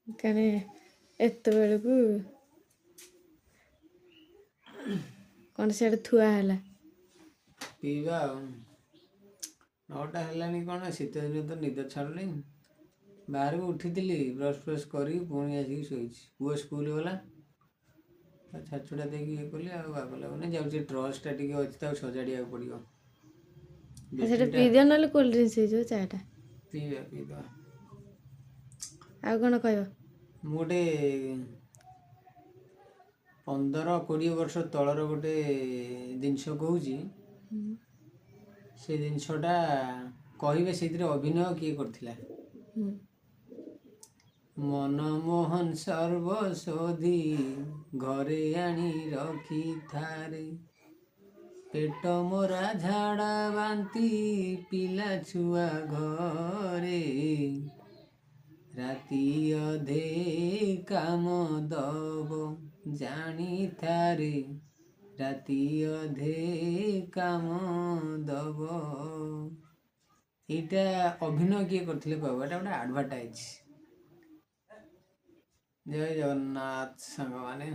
କାଳେ ଏତେବେଳକୁ କ'ଣ ସିଆଡ଼େ ଥୁଆ ହେଲା। ପିଇବା ଆଉ 9ଟା ହେଲାଣି କ'ଣ ଶୀତ ଦିନ ତ ନିଦ ଛାଡ଼ୁନି। ବାହାରକୁ ଉଠିଥିଲି ବ୍ରସ୍ ଫ୍ରସ୍ କରିକି ପୁଣି ଆସିକି ଶୋଇଛି। ପୁଅ ସ୍କୁଲ ଗଲା ଛାଚୁଡ଼ା ଦେଇକି ଇଏ କଲି ଆଉ ବାଗ ଲାଗୁନି। ଯାଉଛି ଟ୍ରସ୍ଟା ଟିକେ ଅଛି ତାକୁ ସଜାଡ଼ିବାକୁ ପଡ଼ିବ। ସେଇଟା ବେଟ୍ରିଟା ପିଇଦିଅ ନହେଲେ କୋଲ୍ଡ ଡ୍ରିଙ୍କସ୍ ହେଇଯିବ ଚାଟା। ପିଇବା। ଆଉ କ'ଣ କହିବ? ମୁଁ ଗୋଟେ 15-20 ବର୍ଷ ତଳର ଗୋଟେ ଜିନିଷ କହୁଛି। ସେ ଜିନିଷଟା କହିବେ ସେଇଥିରେ ଅଭିନୟ କିଏ କରିଥିଲା। ମନମୋହନ ସର୍ବଶୋଧି ଘରେ ଆଣି ରଖିଥାରେ, ପେଟ ମରା ଝାଡ଼ା ବାନ୍ତି ପିଲା ଛୁଆ ଘରେ, ରାତି ଅଧେ କାମ ଦବ ଜାଣିଥାରେ, ରାତି ଅଧେ କାମ ଦବ। ଏଇଟା ଅଭିନୟ କିଏ କରିଥିଲେ କହିବ? ଏଇଟା ଗୋଟେ ଆଡ଼ଭର୍ଟାଇଜ୍। ଜୟ ଜଗନ୍ନାଥ ସାଙ୍ଗମାନେ।